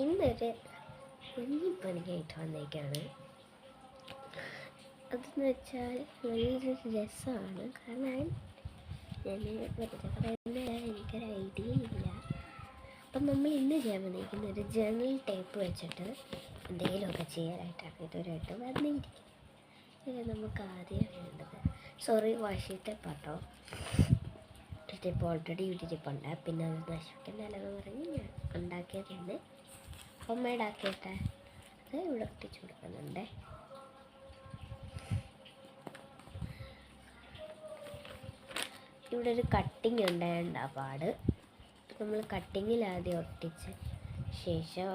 ഇന്നൊരു കുഞ്ഞിപ്പണിക്കായിട്ട് വന്നേക്കാണ്. അതെന്ന് വെച്ചാൽ നല്ലൊരു രസമാണ്. കാരണം ഞാൻ വെറുതെ പറയുന്ന എനിക്കൊരു ഐഡിയ ഇല്ല. അപ്പം നമ്മൾ ഇന്ന് ചെയ്യാൻ വന്നിരിക്കുന്ന ഒരു ജേർണൽ ടേപ്പ് വെച്ചിട്ട് എന്തെങ്കിലുമൊക്കെ ചെയ്യാനായിട്ടാണ് ഇതുവരെയായിട്ട് വന്നിരിക്കുന്നത്. ഇത് നമുക്ക് ആദ്യം വേണ്ടത് വാഷ് ടേപ്പാട്ടോ. ടിപ്പ് ഓൾറെഡി ഇട്ടിരിപ്പുണ്ട്. പിന്നെ അത് നശിപ്പിക്കുന്നതല്ലെന്ന് പറഞ്ഞ് ഞാൻ ഉണ്ടാക്കിയത് തന്നെ ഹോം മെയ്ഡ് ആക്കിയിട്ട് അത് ഇവിടെ ഒട്ടിച്ച് കൊടുക്കുന്നുണ്ട്. ഇവിടെ ഒരു കട്ടിങ് ഉണ്ടായേണ്ട പാട്. നമ്മൾ കട്ടിങ്ങിൽ ആദ്യം ഒട്ടിച്ച് ശേഷം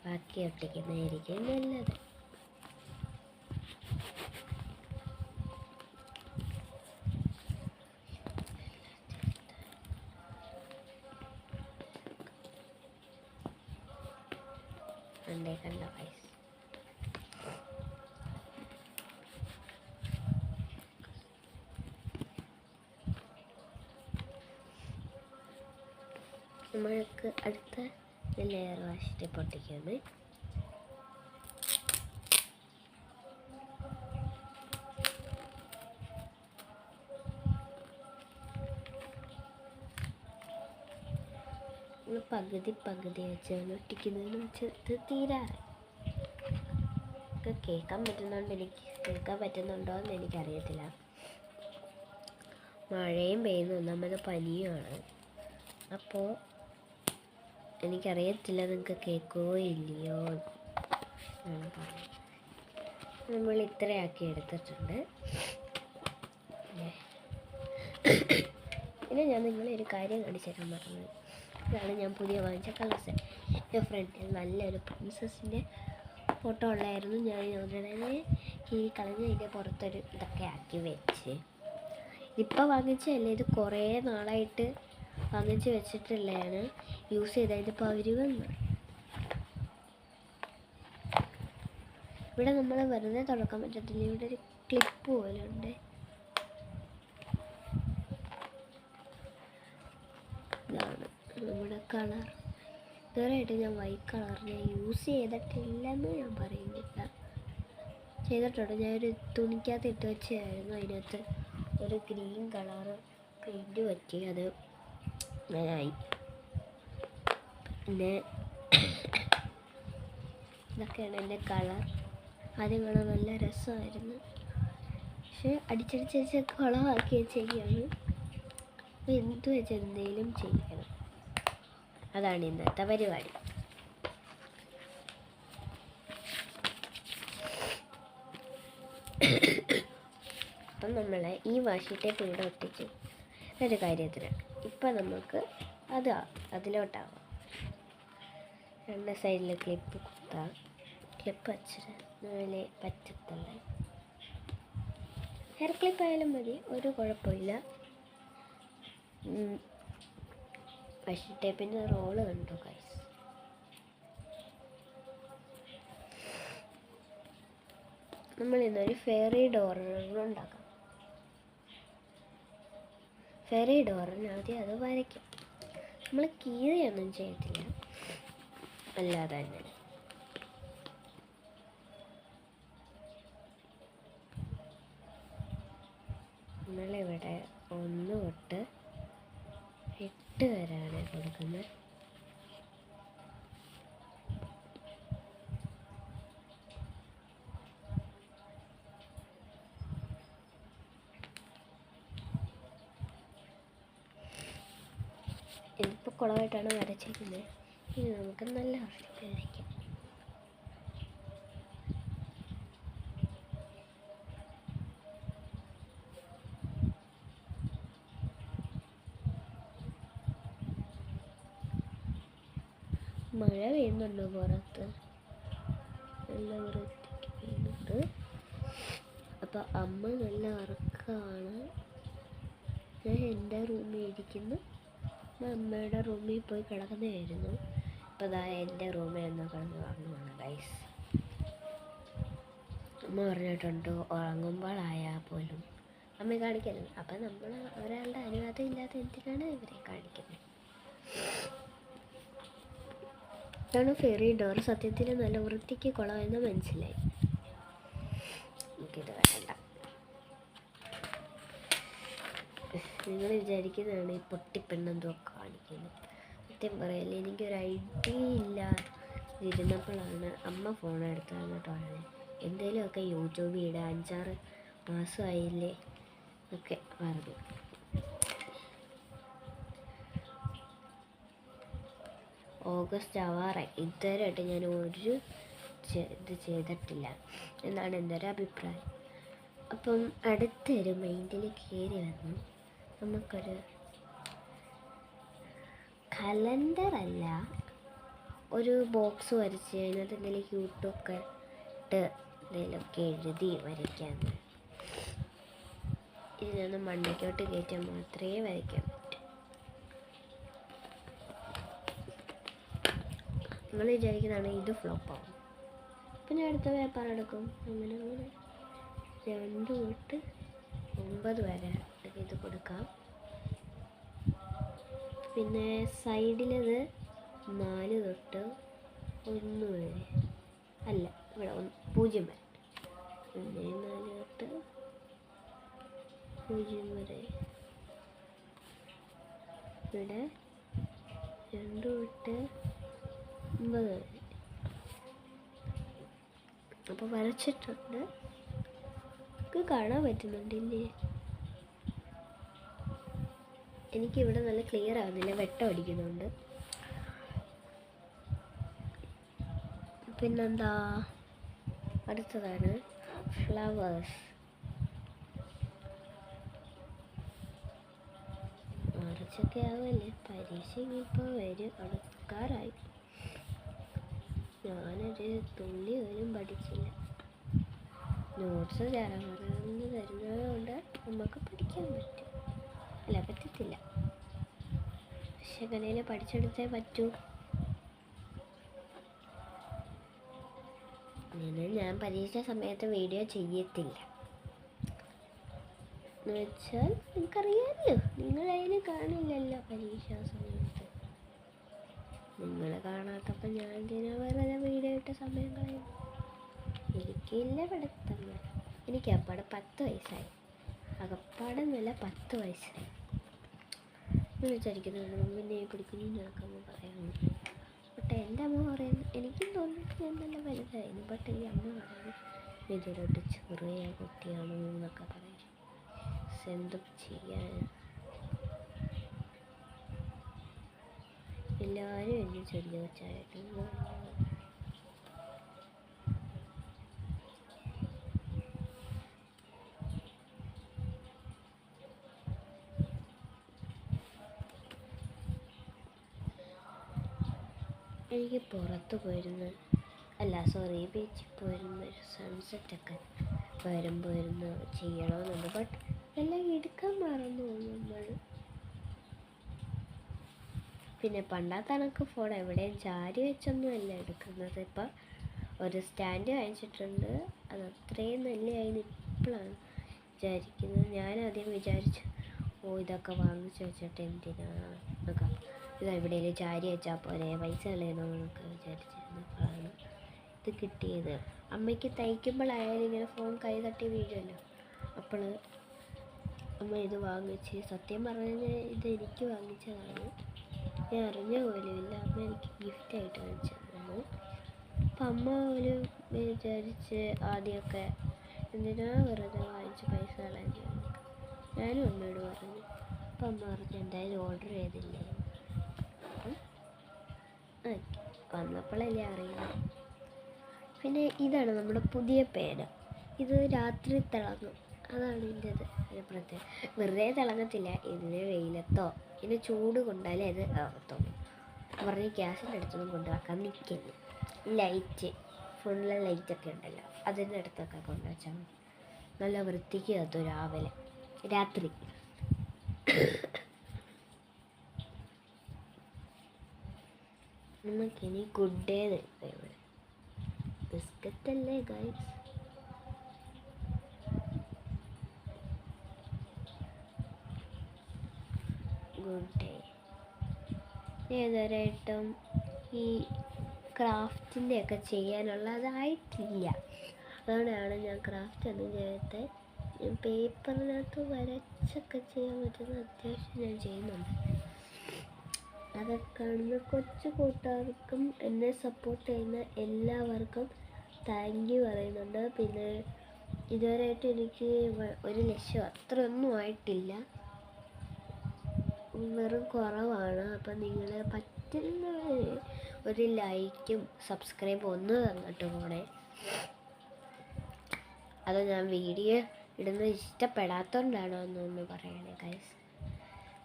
ബാക്കി ഒട്ടിക്കുന്നതായിരിക്കും നല്ലത്. കണ്ടോ ഗൈസ്, നമ്മൾക്ക് അടുത്ത ലെയർ വാഷിട്ട് പൊട്ടിക്കുന്നത്. പകുതി വെച്ചാണ് ഒട്ടിക്കുന്നതെന്ന് വെച്ച് തീരാറ്. കേൾക്കാൻ പറ്റുന്നുണ്ടോ എന്ന് എനിക്കറിയത്തില്ല. മഴയും പെയ്യുന്നു, ഒന്നാമത് പനിയുമാണ്. അപ്പോൾ എനിക്കറിയത്തില്ല നിങ്ങൾക്ക് കേൾക്കുമോ ഇല്ലയോ എന്നാണ് പറയുന്നത്. നമ്മൾ ഇത്രയാക്കി എടുത്തിട്ടുണ്ട്. പിന്നെ ഞാൻ നിങ്ങളെ ഒരു കാര്യം കാണിച്ചു തരാൻ പറഞ്ഞു. ഇതാണ് ഞാൻ പുതിയ വാങ്ങിച്ച കളേഴ്സ്. എൻ്റെ ഫ്രണ്ടിൽ നല്ലൊരു പ്രിൻസസിൻ്റെ ഫോട്ടോ ഉള്ളായിരുന്നു. ഞാൻ ഉടനെ കളഞ്ഞ് അതിൻ്റെ പുറത്തൊരു ഇതൊക്കെ ആക്കി വെച്ച്. ഇപ്പോൾ വാങ്ങിച്ചതല്ലേ, ഇത് കുറേ നാളായിട്ട് വാങ്ങിച്ച് വെച്ചിട്ടുള്ളതാണ്. യൂസ് ചെയ്തതിൻ്റെ പവരുകൾ ഇവിടെ നമ്മൾ വെറുതെ തുറക്കാൻ പറ്റത്തില്ല. ഇവിടെ ഒരു ക്ലിപ്പ് പോലെ ഉണ്ട്. ഇതാണ് നമ്മുടെ കളർ. ഇതുവരെയായിട്ട് ഞാൻ വൈറ്റ് കളർ ഞാൻ യൂസ് ചെയ്തിട്ടില്ലെന്ന് ഞാൻ പറയുന്നില്ല. ചെയ്തിട്ടുണ്ട്. ഞാനൊരു തുണിക്കകത്ത് ഇട്ട് വെച്ചായിരുന്നു. അതിനകത്ത് ഒരു ഗ്രീൻ കളറ് പെയിൻറ്റ് പറ്റി അത് അങ്ങനായി. പിന്നെ ഇതൊക്കെയാണ് എൻ്റെ കളർ. ആദ്യം കാണാൻ നല്ല രസമായിരുന്നു, പക്ഷെ അടിച്ചടിച്ചടിച്ച് കുളമാക്കി വെച്ചേക്കാണ്. അപ്പോൾ എന്ത് വെച്ച് എന്തെങ്കിലും ചെയ്യണം, അതാണ് ഇന്നത്തെ പരിപാടി. അപ്പം നമ്മൾ ഈ വാഷി ടേപ്പ് ഇവിടെ ഒട്ടിച്ചു ഒരു കാര്യത്തിനാണ്. ഇപ്പം നമുക്ക് അതിലോട്ടാവാം. രണ്ട് സൈഡിൽ ക്ലിപ്പ് കുത്താം. ക്ലിപ്പ് വെച്ചിട്ട് പറ്റത്തില്ല. ഹെയർ ക്ലിപ്പ് ആയാലും മതി, ഒരു കുഴപ്പമില്ല. വാഷി ടേപ്പിൻ്റെ റോള് കണ്ടു ഗൈസ്. നമ്മൾ ഇന്നൊരു ഫെയറി ഡോർ ഉണ്ടാക്കാം. ഫെയറി ഡോറിന് ആദ്യം അത് വരയ്ക്കാം. നമ്മൾ കീറിയൊന്നും ചെയ്യത്തില്ല, അല്ലാതെ തന്നെ. നമ്മളിവിടെ 1 തൊട്ട് 8 വരെയാണ് കൊടുക്കുന്നത്. ഇതിപ്പോൾ കുളമായിട്ടാണ് വരച്ചിരിക്കുന്നത്. ഇനി നമുക്ക് നല്ല വൃത്തി വരയ്ക്കാം. മഴ പെയ്യുന്നുണ്ട് പുറത്ത്, നല്ല വൃത്തിക്ക് പെയ്യുന്നുണ്ട്. അപ്പോൾ അമ്മ നല്ല ഉറക്കമാണ്. ഞാൻ എൻ്റെ റൂമിൽ ഇരിക്കുന്നു, അമ്മയുടെ റൂമിൽ പോയി കിടക്കുന്നതായിരുന്നു. അപ്പോൾ അതാ എൻ്റെ റൂമിൽ നിന്ന് കിടന്ന് ഉറങ്ങുവാണ് ഗൈസ്. അമ്മ പറഞ്ഞിട്ടുണ്ട് ഉറങ്ങുമ്പോഴായാൽ പോലും അമ്മ കാണിക്കരുത്. അപ്പം നമ്മൾ ഒരാളുടെ അനുവാദം ഇല്ലാതെ എന്തിനാണ് ഇവരെ കാണിക്കുന്നത്? ഇതാണ് ഫെറി ഡോർ. സത്യത്തിൽ നല്ല വൃത്തിക്ക് കൊള്ളാമെന്ന് മനസ്സിലായി. എനിക്കിത് വേണ്ട. നിങ്ങൾ വിചാരിക്കുന്നതാണ് ഈ പൊട്ടിപ്പെണ്ണെന്തോ കാണിക്കുന്നത്. സത്യം പറയല്ലേ, എനിക്കൊരു ഐഡിയ ഇല്ല. ഇരുന്നപ്പോഴാണ് അമ്മ ഫോൺ എടുത്ത് തന്നിട്ട് പറഞ്ഞത് എന്തെങ്കിലുമൊക്കെ യൂട്യൂബിൽ ഇടാൻ 5-6 മാസമായില്ലേ ഒക്കെ പറഞ്ഞു. ഓഗസ്റ്റ് ആവാറായി. ഇതുവരെയായിട്ട് ഞാൻ ഒരു ഇത് ചെയ്തിട്ടില്ല എന്നാണ് എൻ്റെ ഒരു അഭിപ്രായം. അപ്പം അടുത്തൊരു മൈൻഡിൽ കയറി വന്നു. നമുക്കൊരു കലണ്ടറല്ല, ഒരു ബോക്സ് വരച്ച് അതിനകത്ത് എന്തെങ്കിലും ക്യൂട്ടൊക്കെ ഇട്ട് എന്തെങ്കിലുമൊക്കെ എഴുതി വരയ്ക്കാമെന്ന്. ഇതിനൊന്ന് മണ്ടയ്ക്കോട്ട് കയറ്റാൻ മാത്രമേ വരയ്ക്കാൻ പറ്റൂ. നിങ്ങൾ വിചാരിക്കുന്നതാണ് ഇത് ഫ്ലോപ്പാവും. പിന്നെ അടുത്ത പേപ്പർ എടുക്കും. അങ്ങനെ 2 തൊട്ട് 9 വരെ ഇത് കൊടുക്കാം. പിന്നെ സൈഡിലത് 4 തൊട്ട് 1 വരെ, അല്ല ഇവിടെ 0 വരെ. പിന്നെ 4 തൊട്ട് 0 വരെ. ഇവിടെ 2 തൊട്ട് 9 വരെ. അപ്പോൾ വരച്ചിട്ടുണ്ട്. നമുക്ക് കാണാൻ പറ്റുന്നുണ്ടില്ലേ? എനിക്കിവിടെ നല്ല ക്ലിയർ ആവുന്നില്ല, വെട്ടം അടിക്കുന്നുണ്ട്. പിന്നെന്താ, അടുത്തതാണ് ഫ്ലവേഴ്സ്. മാർച്ചൊക്കെ ആവല്ലേ, പരീക്ഷ ഇനിയിപ്പോൾ വരും, അടുക്കാറായി. ഞാനൊരു തുള്ളി പോലും പഠിച്ചില്ല. നോട്ട്സ് ചേർന്ന് തരുന്നത് കൊണ്ട് നമുക്ക് പഠിക്കാൻ പറ്റും. അല്ല, പറ്റത്തില്ല, പക്ഷെ എങ്ങനെയും പഠിച്ചെടുത്തേ പറ്റൂ. അങ്ങനെ ഞാൻ പരീക്ഷ സമയത്ത് വീഡിയോ ചെയ്യത്തില്ല എന്ന് വെച്ചാൽ നിങ്ങൾക്കറിയാമല്ലോ, നിങ്ങളതിന് കാണില്ലല്ലോ പരീക്ഷാ സമയത്ത്. നിങ്ങൾ കാണാത്തപ്പോൾ ഞാൻ എന്തിനാ വെറുതെ വീഡിയോ ഇട്ട സമയം കളയും? എനിക്കില്ല പഠിത്തം. എനിക്ക് അപ്പാടെ 10 വയസ്സായി. അകപ്പാടെ നല്ല 10 വയസ്സായി. ഞാൻ വിചാരിക്കുന്നുണ്ട് മുമ്പിനെ പിടിക്കുന്നു ഞാനൊക്കെ പറയാമെന്ന്. ബട്ട് എൻ്റെ അമ്മ പറയുന്നു, എനിക്കും തോന്നുന്നു ഞാൻ നല്ല വലുതായിരുന്നു. ബട്ട് ഈ അമ്മ പറയുന്നു ഇതിലോട്ട് ചെറിയ കുട്ടിയാണ് എന്നൊക്കെ പറയും. എന്തും ചെയ്യാൻ എല്ലാവരും എന്നെ ചെറിയ കൊച്ചായിട്ട് എനിക്ക് പുറത്ത് പോയിരുന്ന ബീച്ചിൽ പോയിരുന്ന ഒരു സൺസെറ്റൊക്കെ വരുമ്പോൾ ഇരുന്ന് ചെയ്യണമെന്നുണ്ട്. ബട്ട് എല്ലാം എടുക്കാൻ മറന്നു നമ്മൾ. പിന്നെ പണ്ടാത്ത കണക്ക് ഫോൺ എവിടെയും ചാരി വെച്ചൊന്നുമല്ല എടുക്കുന്നത്. ഇപ്പം ഒരു സ്റ്റാൻഡ് വാങ്ങിച്ചിട്ടുണ്ട്, അത് അത്രയും നല്ലതായിരുന്നു ഇപ്പോഴാണ് വിചാരിക്കുന്നത്. ഞാനാദ്യം വിചാരിച്ചു ഇതൊക്കെ വാങ്ങിച്ചു വെച്ചിട്ട് എന്തിനാ എന്നൊക്കെ, ഇതെവിടെയെങ്കിലും ചാരി വെച്ചാൽ പോരെ, പൈസ കളയണോ എന്നൊക്കെ വിചാരിച്ചിരുന്നപ്പോഴാണ് ഇത് കിട്ടിയത്. അമ്മയ്ക്ക് തയ്ക്കുമ്പോഴായാലും ഇങ്ങനെ ഫോൺ കൈ തട്ടി വീഴുമല്ലോ, അപ്പോൾ അമ്മ ഇത് വാങ്ങിച്ച്. സത്യം പറഞ്ഞാൽ ഇത് എനിക്ക് വാങ്ങിച്ചതാണ്, ഞാൻ അറിഞ്ഞ പോലുമില്ല. അമ്മ എനിക്ക് ഗിഫ്റ്റായിട്ട് വാങ്ങിച്ചു തന്നു. അപ്പം അമ്മ ഒരു വിചാരിച്ച് ആദ്യമൊക്കെ എന്തിനാ വെറുതെ വാങ്ങിച്ച് പൈസ കളയാൻ ചെയ്യുന്നത്. ഞാനും അമ്മയോട് പറഞ്ഞു. അപ്പം അമ്മ പറഞ്ഞു എന്തായാലും ഓർഡർ ചെയ്തില്ലേ. വന്നപ്പോഴല്ലേ അറിയുന്നത്. പിന്നെ ഇതാണ് നമ്മുടെ പുതിയ പേന. ഇത് രാത്രി തിളങ്ങും, അതാണ് ഇതിൻ്റെ ഒരു പ്രത്യേകത. വെറുതെ തിളങ്ങത്തില്ല, ഇതിന് വെയിലത്തോ ഇതിന് ചൂട് കൊണ്ടാലേ അത് ആവത്തുള്ളൂ. പറഞ്ഞ് ഗ്യാസിൻ്റെ അടുത്തൊന്നും കൊണ്ടുവെക്കാൻ നിൽക്കുന്നു. ലൈറ്റ്, ഫുള്ള് ലൈറ്റൊക്കെ ഉണ്ടല്ലോ, അതിൻ്റെ അടുത്തൊക്കെ കൊണ്ടുവച്ചാൽ മതി. നല്ല വൃത്തിക്ക് കത്തും രാവിലെ രാത്രി. നമുക്കിനി ഗുഡ് ഡേ നിൽക്കാം. ഇവിടെ ബിസ്ക്കറ്റല്ലേ ഗൈസ്. Good day. ഏതൊരായിട്ടും ഈ ക്രാഫ്റ്റിൻ്റെ ഒക്കെ ചെയ്യാനുള്ളതായിട്ടില്ല. അതുകൊണ്ടാണ് ഞാൻ ക്രാഫ്റ്റ് ഒന്നും ചെയ്യാത്ത. പേപ്പറിനകത്ത് വരച്ചൊക്കെ ചെയ്യാൻ പറ്റുന്ന അത്യാവശ്യം ഞാൻ ചെയ്യുന്നുണ്ട്. അതൊക്കെ കാണുന്ന കൊച്ചു കൂട്ടുകാർക്കും എന്നെ സപ്പോർട്ട് ചെയ്യുന്ന എല്ലാവർക്കും താങ്ക് യു പറയുന്നുണ്ട്. പിന്നെ ഇതുവരെയായിട്ട് എനിക്ക് 1,00,000 അത്രയൊന്നും ആയിട്ടില്ല, വെറും കുറവാണ്. അപ്പം നിങ്ങൾ പറ്റുന്ന ഒരു ലൈക്കും സബ്സ്ക്രൈബും ഒന്ന് തന്നിട്ട് പോണേ. അത് ഞാൻ വീഡിയോ ഇടുന്നത് ഇഷ്ടപ്പെടാത്തതുകൊണ്ടാണോ എന്നൊന്ന് പറയണേ ഗൈസ്.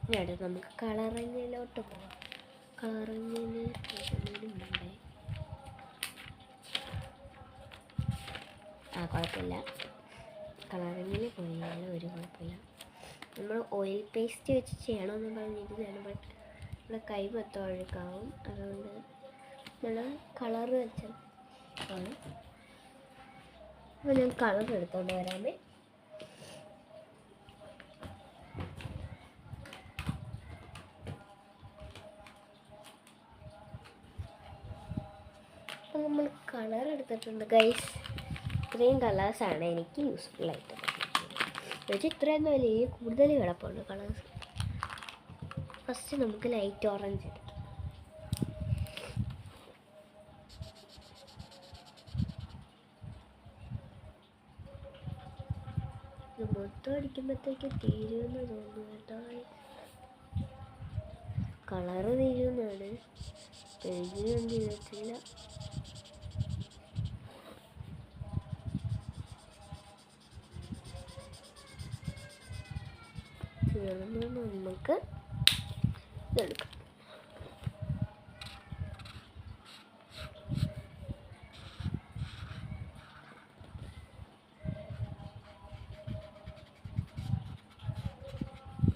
ഇനി അടുത്ത് നമുക്ക് കളറിങ്ങിലോട്ട് പോകാം. കളറിങ്ങിന് പോകുന്നതിനുമുണ്ടേ കുഴപ്പമില്ല, കളറിങ്ങിന് പോയാലും ഒരു കുഴപ്പമില്ല. നമ്മൾ ഓയിൽ പേസ്റ്റ് വെച്ച് ചെയ്യണമെന്ന് പറഞ്ഞിരുന്നതാണ്, ബട്ട് നമ്മുടെ കൈ മൊത്തം അഴുക്കാവും. അതുകൊണ്ട് നമ്മൾ കളർ വെച്ചാണ്. അപ്പോൾ ഞാൻ കളർ എടുത്തോണ്ട് വരാമേ. അപ്പോൾ നമ്മൾ കളർ എടുത്തിട്ടുണ്ട് ഗൈസ്. ഇത്രയും കളേഴ്സാണ് എനിക്ക് യൂസ്ഫുൾ ആയിട്ട് പക്ഷേ ഇത്രയൊന്നും അല്ല, ഈ കൂടുതൽ കിടപ്പുണ്ട് കളേഴ്സ്. ഫസ്റ്റ് നമുക്ക് ലൈറ്റ് ഓറഞ്ച് എടുക്കാം. ഇത് മൊത്തം അടിക്കുമ്പോഴത്തേക്ക് തീരുമെന്ന് തോന്നുന്നു കേട്ടോ. കളറ് തീരുമെന്നാണ്, പെയിൻറ്റിനൊന്നും തീരത്തില്ല. നമുക്ക് ഇതെടുക്കാം.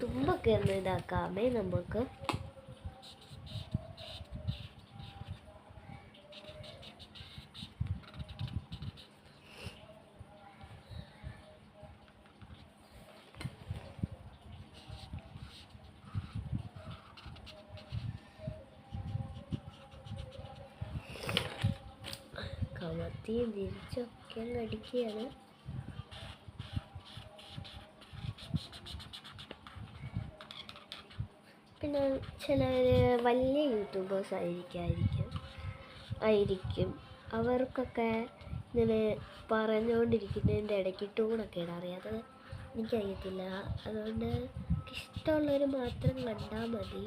തുമ്പൊക്കെ ഒന്ന് ഇതാക്കാമേ നമുക്ക്. കമത്തിയും തിരിച്ചൊക്കെ അടിക്കുകയാണ്. പിന്നെ ചിലർ വലിയ യൂട്യൂബേഴ്സ് ആയിരിക്കും അവർക്കൊക്കെ ഇങ്ങനെ പറഞ്ഞുകൊണ്ടിരിക്കുന്നതിൻ്റെ ഇടയ്ക്ക് ടൂണൊക്കെ ഇടാറിയാം. അത് എനിക്കറിയത്തില്ല. അതുകൊണ്ട് ഇഷ്ടമുള്ളവർ മാത്രം കണ്ടാൽ മതി.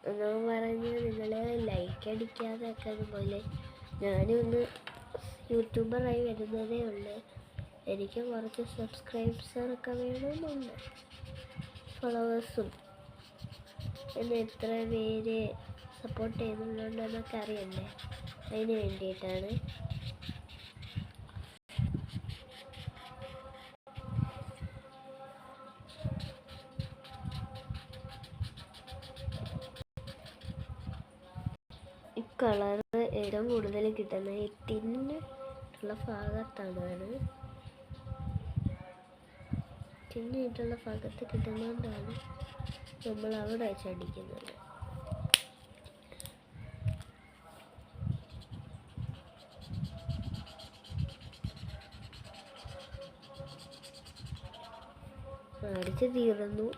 എന്ന് പറഞ്ഞ് നിങ്ങൾ ലൈക്ക് അടിക്കാതെയൊക്കെ അതുപോലെ ഞാനും ഒന്ന് യൂട്യൂബറായി വരുന്നതേ ഉള്ളൂ. എനിക്ക് കുറച്ച് സബ്സ്ക്രൈബേഴ്സൊക്കെ വേണമെന്നുണ്ട്, ഫോളോവേഴ്സും. എന്നെ എത്ര പേര് സപ്പോർട്ട് ചെയ്യുന്നുണ്ടെന്നൊക്കെ അറിയണ്ടേ, അതിന് വേണ്ടിയിട്ടാണ്. ഈ കളറ് ഏറ്റവും കൂടുതൽ കിട്ടുന്നത് ഈ ടിന്നിട്ടുള്ള ഭാഗത്താണ്. ടിന്നിട്ടുള്ള ഭാഗത്ത് കിട്ടുന്നതുകൊണ്ടാണ് നമ്മൾ അവിടെ വെച്ചടിക്കുന്നത്. അടിച്ച് തീർന്നു.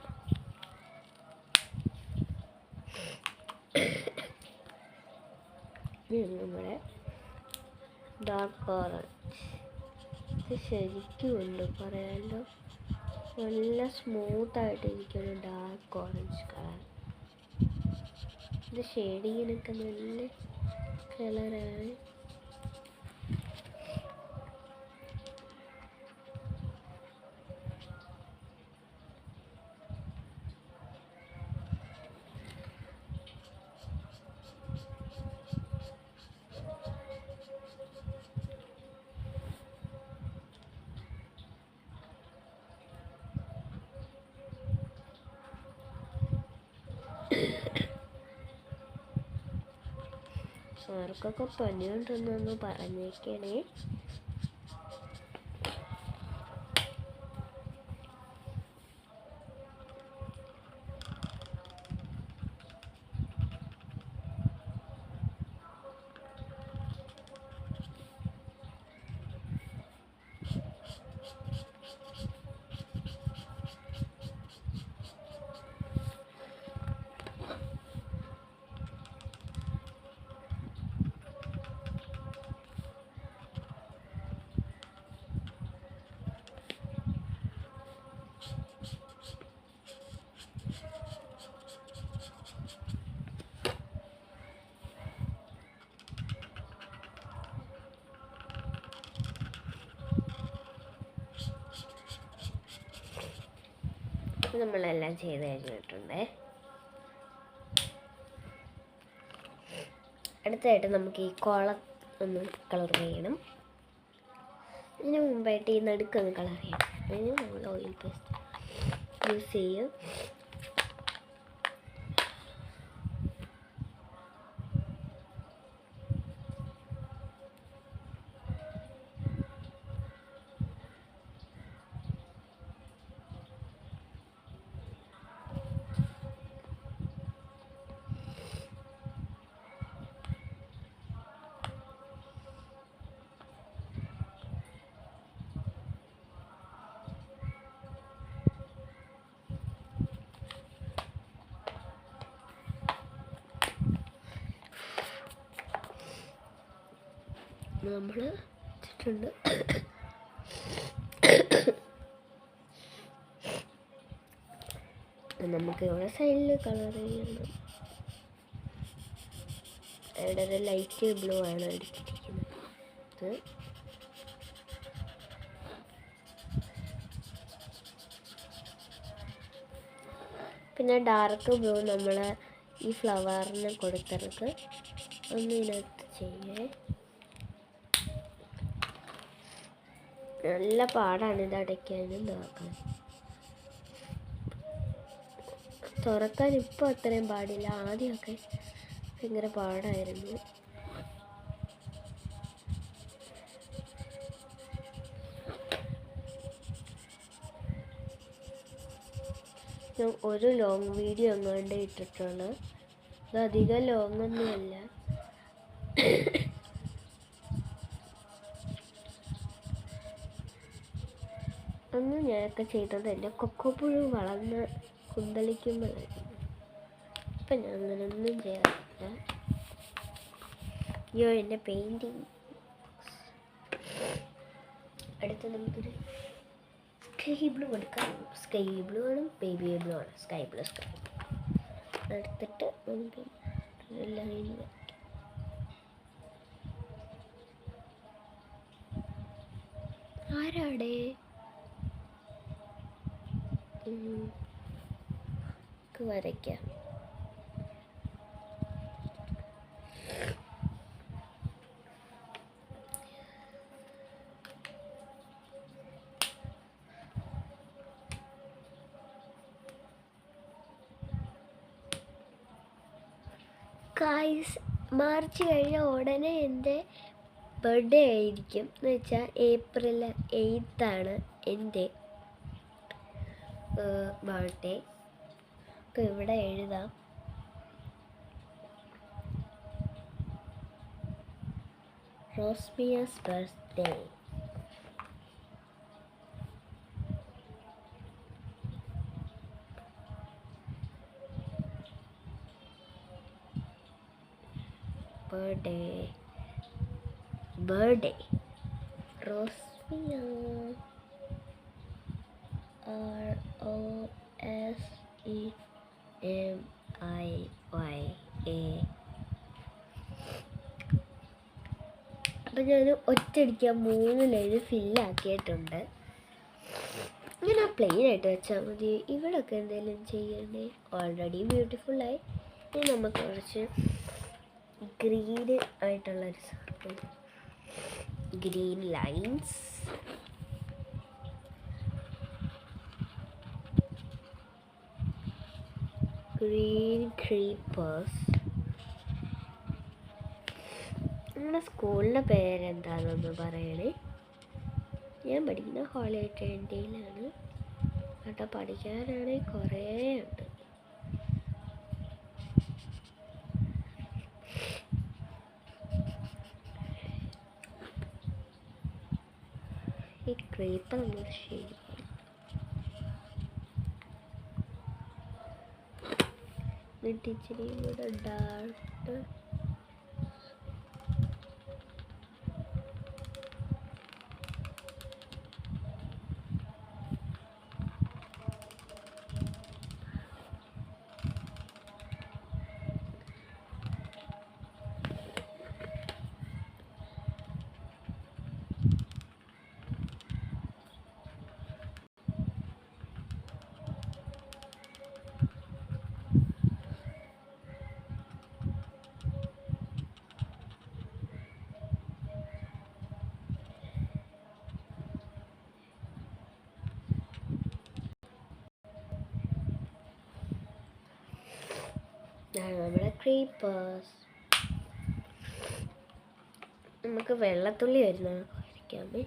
നമ്മുടെ ഡാർക്ക് ഓറഞ്ച് ഇത് ശരിക്കും ഉണ്ട് പറയാമല്ലോ, നല്ല സ്മൂത്തായിട്ടിരിക്കുന്ന ഡാർക്ക് ഓറഞ്ച് കളർ. ഇത് ഷെയ്ഡിങ്ങിനൊക്കെ നല്ല കളറാണ്. ആർക്കൊക്കെ പനിയുണ്ടെന്നൊന്ന് പറഞ്ഞേക്കണേ. നമ്മളെല്ലാം ചെയ്ത് കഴിഞ്ഞിട്ടുണ്ട്. അടുത്തായിട്ട് നമുക്ക് ഈ കോളം ഒന്ന് കളർ ചെയ്യണം. ഇതിന് മുമ്പായിട്ട് ഈ നടുക്കൊന്ന് കളർ ചെയ്യണം. അതിന് നമ്മൾ ഓയിൽ പേസ്റ്റ് യൂസ് ചെയ്യും. നമ്മൾ വെച്ചിട്ടുണ്ട്. നമുക്ക് ഇവിടെ സൈഡിൽ കളർ ചെയ്യണം. ഇവിടെ ഒരു ലൈറ്റ് ബ്ലൂ ആണ് എടുത്തിരിക്കുന്നത്. പിന്നെ ഡാർക്ക് ബ്ലൂ നമ്മൾ ഈ ഫ്ലവറിന് കൊടുത്തിട്ട് ഒന്ന് ഇതിനകത്ത് ചെയ്യേ. നല്ല പാടാണ് ഇത് അടയ്ക്കാനും തുറക്കാൻ. തുറക്കാൻ ഇപ്പോൾ അത്രയും പാടില്ല, ആദ്യമൊക്കെ ഭയങ്കര പാടായിരുന്നു. ഞാൻ ഒരു ലോങ് വീഡിയോ എങ്ങാണ്ട് ഇട്ടിട്ടുള്ളൂ. ഇത് അധികം ലോങ് ഒന്നുമല്ല. അന്ന് ഞാനൊക്കെ ചെയ്തത് എൻ്റെ കൊക്കോപ്പുഴു വളർന്ന് കുന്തളിക്കുമ്പോഴായിരുന്നു. ഇപ്പം ഞാൻ അങ്ങനെയൊന്നും ചെയ്യാറില്ല. അയ്യോ എൻ്റെ പെയിൻറ്റിങ്. അടുത്ത് നമുക്കൊരു സ്കൈ ബ്ലൂ എടുക്കാം. സ്കൈ ബ്ലൂ ആണ്, ബേബി ബ്ലൂ ആണ്. സ്കൈ ബ്ലൂ എടുത്തിട്ട് നമുക്ക് ലൈൻ വയ്ക്കാം. ആരാടേ വരയ്ക്കാം. ഗായ്സ്, മാർച്ച് കഴിഞ്ഞ ഉടനെ എൻ്റെ ബർത്ത്ഡേ ആയിരിക്കും. എന്ന് വെച്ചാൽ April 8 ആണ് എൻ്റെ ബർത്ത്ഡേ. ഇവിടെ എഴുതാം. റോസ്മിയാസ് ബർത്ത്ഡേ. ബർത്ത്ഡേ റോസ്മിയ. ROSEMIYA. അപ്പം ഞാൻ ഒറ്റയടിക്ക് 3 ലൈൻ ഫില്ലാക്കിയിട്ടുണ്ട്. ഇങ്ങനെ പ്ലെയിനായിട്ട് വെച്ചാൽ മതി. ഇവിടെയൊക്കെ എന്തെങ്കിലും ചെയ്യണ്ടേ? ഓൾറെഡി ബ്യൂട്ടിഫുള്ളായി. ഇനി നമുക്ക് കുറച്ച് ഗ്രീൻ ആയിട്ടുള്ളൊരു സാധനം, ഗ്രീൻ ലൈൻസ്. Green creepers. നിങ്ങളുടെ സ്കൂളിൻ്റെ പേരെന്താണെന്നൊന്ന് പറയണേ. ഞാൻ പഠിക്കുന്ന ഹോളി ട്രെൻഡിലാണ് കേട്ടോ. പഠിക്കാനാണെങ്കിൽ കുറേ ഉണ്ട്. ഈ ക്രീപ്പർ നമ്മൾ ശരി ഇച്ചിരി കൂടെ ഡാർക്ക്. ഇതാണ് നമ്മുടെ ക്രീപ്പേഴ്സ്. നമുക്ക് വെള്ളത്തുള്ളി വരുന്ന വരയ്ക്കാമേ.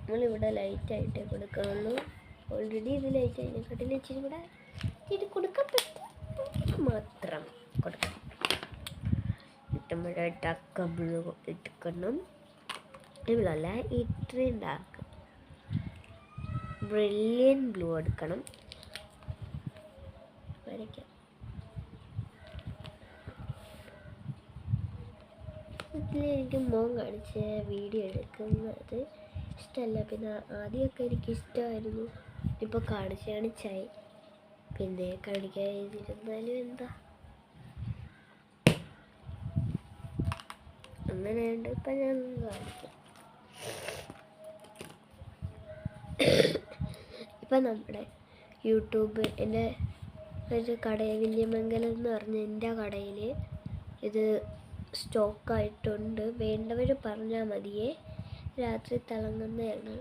നമ്മളിവിടെ ലൈറ്റായിട്ട് കൊടുക്കാനുള്ളൂ. ഓൾറെഡി ഇത് ലൈറ്റ് അതിനെക്കാട്ടിൽ ഇച്ചിരി കൂടെ ഇത് കൊടുക്കാൻ പറ്റും മാത്രം കൊടുക്കണം. നമ്മുടെ ഡക്ക ബ്ലൂ എടുക്കണം. ഇവിടെയല്ല, ഇത്രയും ഡാർക്ക് ബ്രില്യൻ ബ്ലൂ എടുക്കണം. വരയ്ക്കാം. ഇതിലെനിക്ക് മോൻ കാണിച്ച വീഡിയോ എടുക്കുന്നത് ഇഷ്ടമല്ല. പിന്നെ ആദ്യമൊക്കെ എനിക്കിഷ്ടമായിരുന്നു, ഇപ്പോൾ കാണിച്ചായി. പിന്നെ കാണിക്കാതിരുന്നാലും എന്താ, അങ്ങനെയുണ്ട്. ഇപ്പം ഞാൻ കാണിക്കാം. ഇപ്പം നമ്മുടെ യൂട്യൂബ് എൻ്റെ ഒരു കടയിൽ വില്യമംഗലം എന്ന് പറഞ്ഞ എൻ്റെ കടയിൽ ഇത് സ്റ്റോക്കായിട്ടുണ്ട്. വേണ്ടവർ പറഞ്ഞാൽ മതിയേ. രാത്രി തിളങ്ങുന്നതാണ്.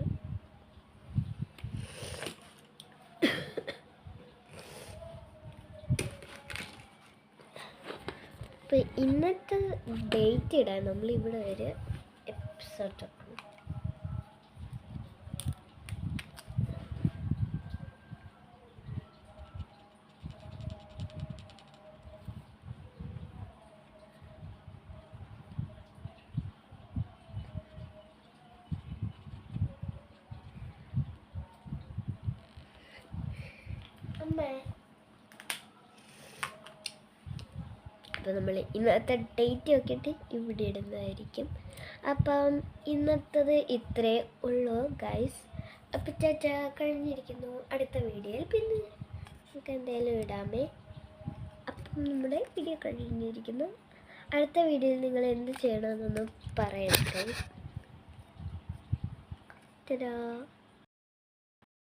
ഇപ്പം ഇന്നത്തെ ഡേറ്റ് ഇടാൻ നമ്മളിവിടെ ഒരു എപ്പിസോഡ് അപ്പോൾ നമ്മൾ ഇന്നത്തെ ഡേറ്റ് നോക്കിയിട്ട് ഇവിടെ ഇടുന്നതായിരിക്കും. അപ്പം ഇന്നത്തത് ഇത്രേ ഉള്ളൂ ഗൈസ്. അപ്പം ചാച്ചാ, കഴിഞ്ഞിരിക്കുന്നു. അടുത്ത വീഡിയോയിൽ പിന്നെ നമുക്ക് എന്തായാലും ഇടാമേ. അപ്പം നമ്മുടെ വീഡിയോ കഴിഞ്ഞിരിക്കുന്നു. അടുത്ത വീഡിയോയിൽ നിങ്ങൾ എന്ത് ചെയ്യണമെന്നൊന്ന് പറയണം ഗൈസ്. Ta-da!